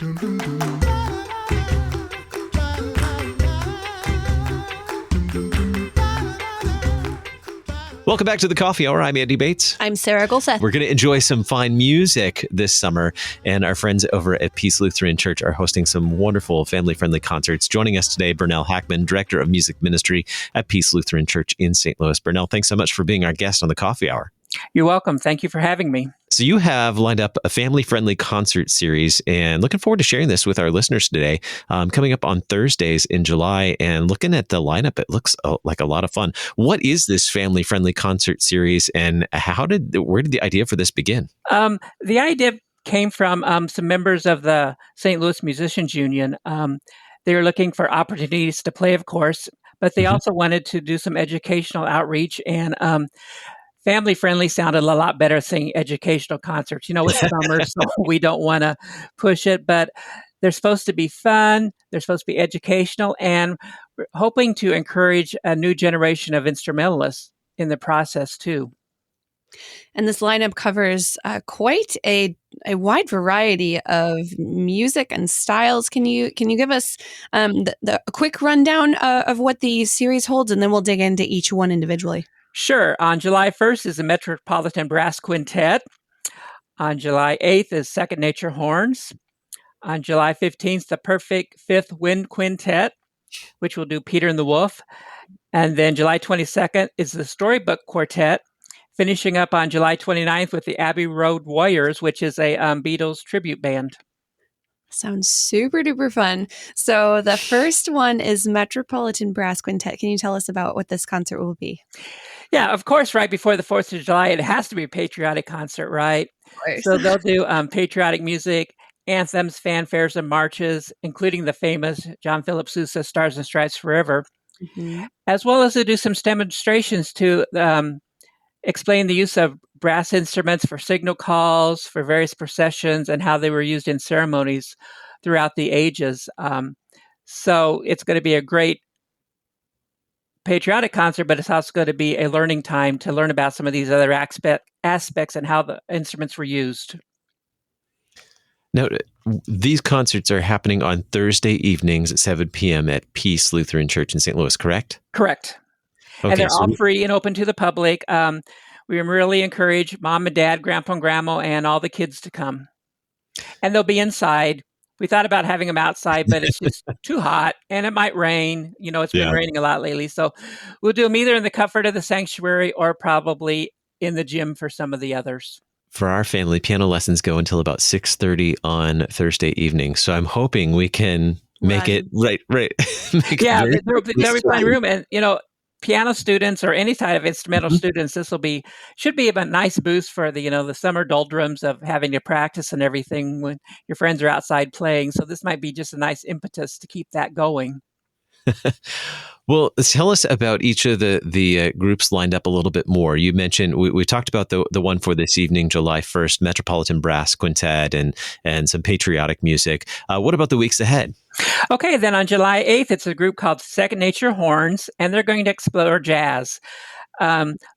Welcome back to the Coffee Hour. I'm Andy Bates. I'm Sarah Gulseth. We're going to enjoy some fine music this summer, and our friends over at Peace Lutheran Church are hosting some wonderful family-friendly concerts. Joining us today, Burnell Hackman, Director of Music Ministry at Peace Lutheran Church in St. Louis. Burnell, thanks so much for being our guest on the Coffee Hour. You're welcome. Thank you for having me. So you have lined up a family-friendly concert series, and looking forward to sharing this with our listeners today. Coming up on Thursdays in July, and looking at the lineup, it looks like a lot of fun. What is this family-friendly concert series, and where did the idea for this begin? The idea came from some members of the St. Louis Musicians Union. They were looking for opportunities to play, of course, but they also wanted to do some educational outreach, and family friendly sounded a lot better saying educational concerts. You know, it's summer, so we don't want to push it, but they're supposed to be fun. They're supposed to be educational, and we're hoping to encourage a new generation of instrumentalists in the process too. And this lineup covers quite a wide variety of music and styles. Can you give us a quick rundown of what the series holds, and then we'll dig into each one individually? Sure. On July 1st is the Metropolitan Brass Quintet. On July 8th is Second Nature Horns. On July 15th, the Perfect Fifth Wind Quintet, which will do Peter and the Wolf. And then July 22nd is the Storybook Quartet, finishing up on July 29th with the Abbey Road Warriors, which is a Beatles tribute band. Sounds super duper fun. So the first one is Metropolitan Brass Quintet. Can you tell us about what this concert will be? Yeah, of course, right before the 4th of July, it has to be a patriotic concert, right? So they'll do patriotic music, anthems, fanfares, and marches, including the famous John Philip Sousa Stars and Stripes Forever, as well as they do some demonstrations to explain the use of brass instruments for signal calls, for various processions, and how they were used in ceremonies throughout the ages. So it's going to be a great patriotic concert, but it's also going to be a learning time to learn about some of these other aspects and how the instruments were used. Now, these concerts are happening on Thursday evenings at 7 p.m. at Peace Lutheran Church in St. Louis, correct? Correct. Okay, and they're all free and open to the public. We really encourage mom and dad, grandpa and grandma, and all the kids to come. And they'll be inside. We thought about having them outside, but it's just too hot, and it might rain. You know, it's been raining a lot lately. So we'll do them either in the comfort of the sanctuary or probably in the gym for some of the others. For our family, piano lessons go until about 6:30 on Thursday evening. So I'm hoping we can make it right. There'll be plenty of room. And, you know, piano students or any type of instrumental students, should be a nice boost for the summer doldrums of having to practice and everything when your friends are outside playing. So this might be just a nice impetus to keep that going. Well, tell us about each of the groups lined up a little bit more. You mentioned, we talked about the one for this evening, July 1st, Metropolitan Brass Quintet and some patriotic music. What about the weeks ahead? Okay, then on July 8th, it's a group called Second Nature Horns, and they're going to explore jazz.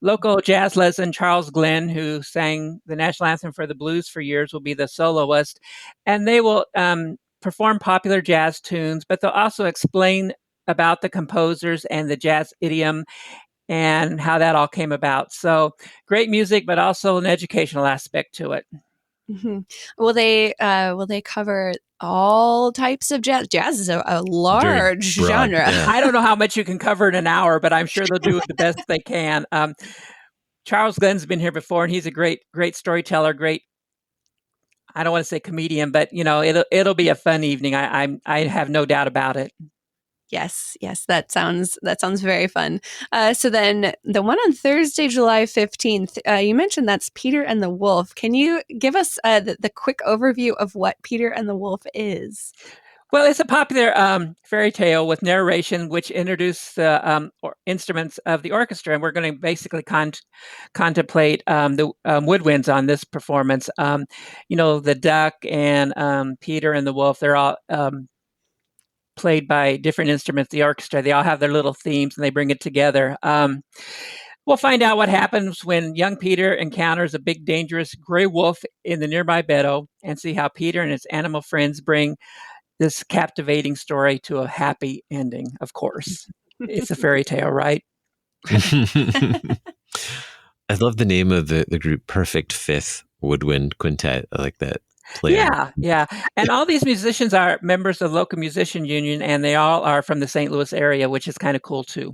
Local jazz legend Charles Glenn, who sang the national anthem for the blues for years, will be the soloist, and they will perform popular jazz tunes, but they'll also explain about the composers and the jazz idiom and how that all came about. So great music, but also an educational aspect to it. Will they cover all types of jazz? Jazz is a large broad genre. Yeah. I don't know how much you can cover in an hour, but I'm sure they'll do it the best they can. Charles Glenn's been here before, and he's a great storyteller, I don't want to say comedian, but it'll be a fun evening. I have no doubt about it. Yes, that sounds very fun. So then the one on Thursday, July 15th, you mentioned that's Peter and the Wolf. Can you give us the quick overview of what Peter and the Wolf is? Well, it's a popular fairy tale with narration, which introduces the instruments of the orchestra, and we're going to basically contemplate the woodwinds on this performance. The duck and Peter and the wolf, they're all played by different instruments. The orchestra, they all have their little themes, and they bring it together. We'll find out what happens when young Peter encounters a big, dangerous gray wolf in the nearby meadow and see how Peter and his animal friends bring this captivating story to a happy ending, of course. It's a fairy tale, right? I love the name of the group, Perfect Fifth Woodwind Quintet. I like that play. Yeah. And all these musicians are members of the local musician union, and they all are from the St. Louis area, which is kind of cool too.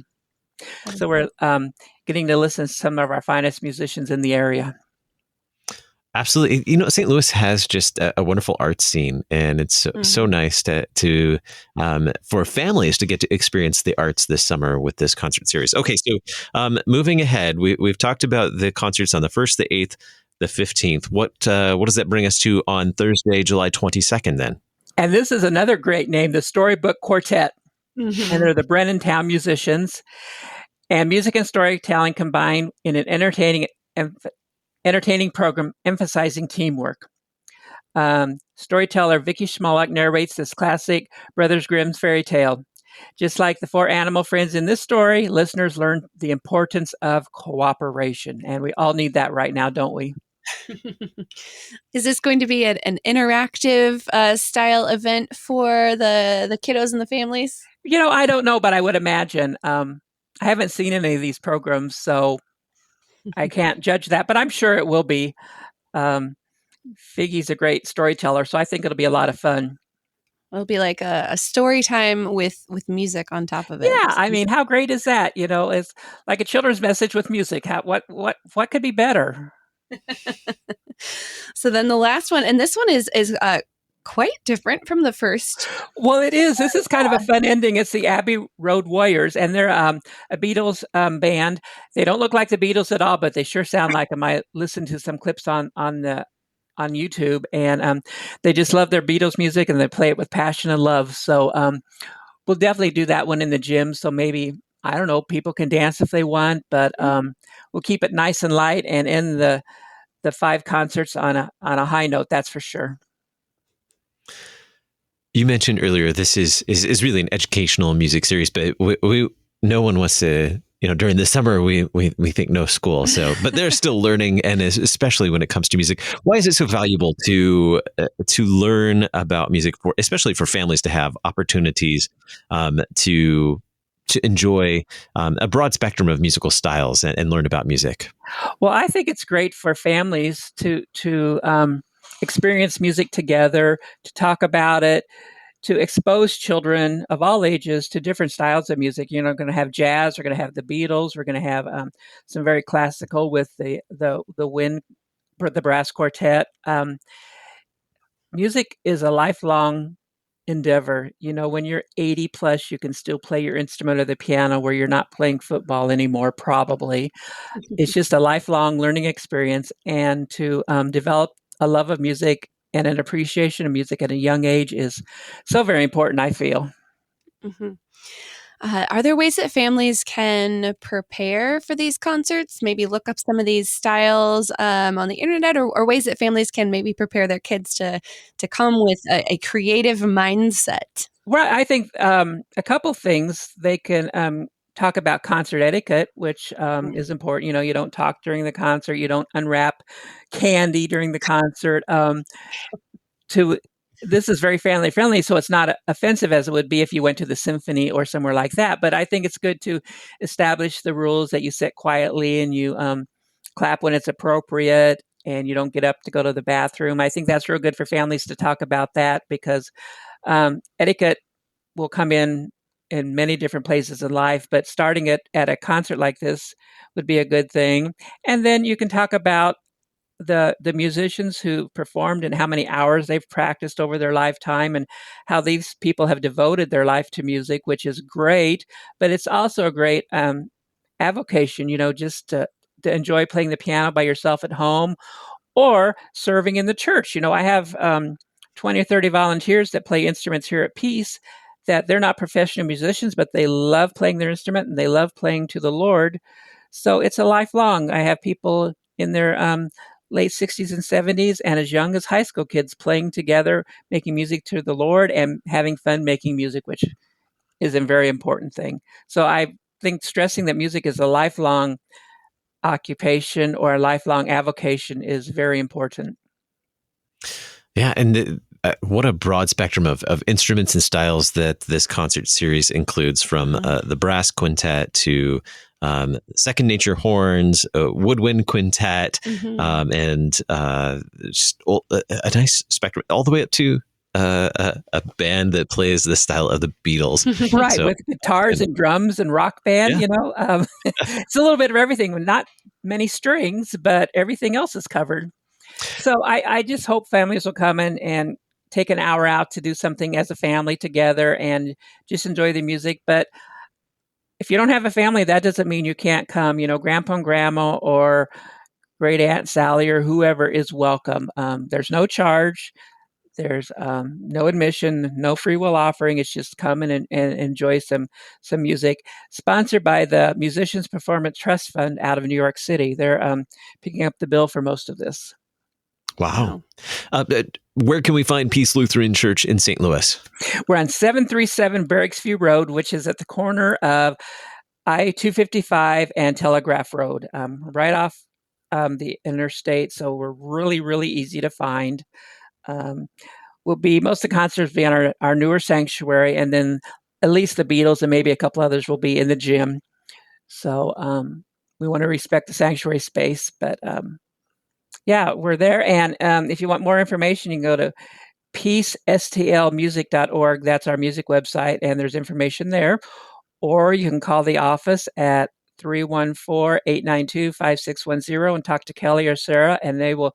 So we're getting to listen to some of our finest musicians in the area. Absolutely. St. Louis has just a wonderful art scene, and it's so nice to for families to get to experience the arts this summer with this concert series. Okay, so moving ahead, we've talked about the concerts on the 1st, the 8th, the 15th. What does that bring us to on Thursday, July 22nd then? And this is another great name, the Storybook Quartet. Mm-hmm. And they're the Brennantown musicians. And music and storytelling combined in an entertaining program emphasizing teamwork. Storyteller Vicky Schmolak narrates this classic Brothers Grimm's fairy tale. Just like the 4 animal friends in this story, listeners learn the importance of cooperation. And we all need that right now, don't we? Is this going to be an interactive style event for the kiddos and the families? I don't know, but I would imagine. I haven't seen any of these programs, so I can't judge that, but I'm sure it will be. Figgy's a great storyteller, so I think it'll be a lot of fun. It'll be like a story time with music on top of it. Yeah, I mean, how great is that? It's like a children's message with music. What could be better? So then the last one, and this one is quite different from the first. Well, it is. This is kind of a fun ending. It's the Abbey Road Warriors, and they're a Beatles band. They don't look like the Beatles at all, but they sure sound like them. I listened to some clips on YouTube, and they just love their Beatles music, and they play it with passion and love. So we'll definitely do that one in the gym. So maybe, I don't know, people can dance if they want, but we'll keep it nice and light and end the 5 concerts on a high note. That's for sure. You mentioned earlier this is really an educational music series, but we no one wants to, during the summer we think no school. So, but they're still learning, and especially when it comes to music. Why is it so valuable to learn about music, especially for families to have opportunities to enjoy a broad spectrum of musical styles and learn about music? Well, I think it's great for families to experience music together, to talk about it, to expose children of all ages to different styles of music. We're going to have jazz, we're going to have the Beatles, we're going to have some very classical with the brass quartet. Music is a lifelong endeavor. When you're 80 plus, you can still play your instrument or the piano where you're not playing football anymore, probably. It's just a lifelong learning experience, and to develop a love of music and an appreciation of music at a young age is so very important, I feel. Mm-hmm. Are there ways that families can prepare for these concerts? Maybe look up some of these styles on the internet, or ways that families can maybe prepare their kids to come with a creative mindset? Well, I think a couple things. They can talk about concert etiquette, which is important. You don't talk during the concert. You don't unwrap candy during the concert. This is very family friendly, so it's not offensive as it would be if you went to the symphony or somewhere like that. But I think it's good to establish the rules that you sit quietly and you clap when it's appropriate, and you don't get up to go to the bathroom. I think that's real good for families to talk about that, because etiquette will come in many different places in life, but starting it at a concert like this would be a good thing. And then you can talk about the musicians who performed and how many hours they've practiced over their lifetime, and how these people have devoted their life to music, which is great. But it's also a great avocation, just to enjoy playing the piano by yourself at home or serving in the church. I have 20 or 30 volunteers that play instruments here at Peace, that they're not professional musicians, but they love playing their instrument and they love playing to the Lord. So it's a lifelong. I have people in their late 60s and 70s and as young as high school kids playing together, making music to the Lord and having fun making music, which is a very important thing. So I think stressing that music is a lifelong occupation or a lifelong avocation is very important. Yeah, and what a broad spectrum of instruments and styles that this concert series includes, from the brass quintet to second nature horns, woodwind quintet, and just a nice spectrum, all the way up to a band that plays the style of the Beatles. Right, so, with guitars and drums and rock band, it's a little bit of everything. Not many strings, but everything else is covered. So I just hope families will come in and take an hour out to do something as a family together and just enjoy the music. But if you don't have a family, that doesn't mean you can't come. Grandpa and grandma or great Aunt Sally or whoever is welcome. There's no charge. There's no admission, no free will offering. It's just come in and enjoy some music. Sponsored by the Musicians Performance Trust Fund out of New York City. They're picking up the bill for most of this. Wow. Where can we find Peace Lutheran Church in St. Louis? We're on 737 Barracks View Road, which is at the corner of I-255 and Telegraph Road, right off the interstate. So we're really, really easy to find. Most of the concerts will be on our newer sanctuary, and then at least the Beatles and maybe a couple others will be in the gym. So we want to respect the sanctuary space, but yeah, we're there. And if you want more information, you can go to peacestlmusic.org. That's our music website, and there's information there. Or you can call the office at 314-892-5610 and talk to Kelly or Sarah, and they will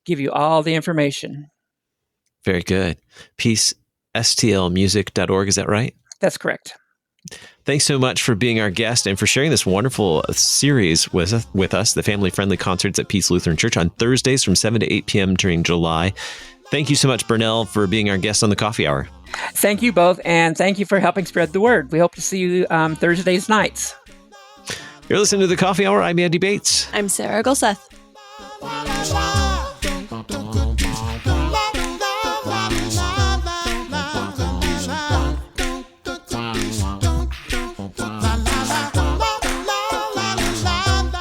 give you all the information. Very good. peacestlmusic.org, is that right? That's correct. Thanks so much for being our guest and for sharing this wonderful series with us, the family-friendly concerts at Peace Lutheran Church on Thursdays from 7 to 8 p.m. during July. Thank you so much, Burnell, for being our guest on the Coffee Hour. Thank you both, and thank you for helping spread the word. We hope to see you Thursdays nights. You're listening to the Coffee Hour. I'm Andy Bates. I'm Sarah Gulseth.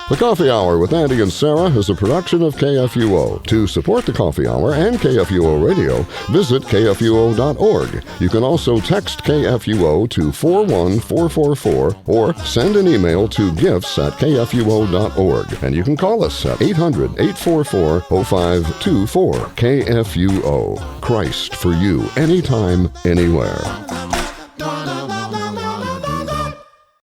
The Coffee Hour with Andy and Sarah is a production of KFUO. To support the Coffee Hour and KFUO Radio, visit KFUO.org. You can also text KFUO to 41444 or send an email to gifts@kfuo.org. And you can call us at 800-844-0524. KFUO. Christ for you, anytime, anywhere.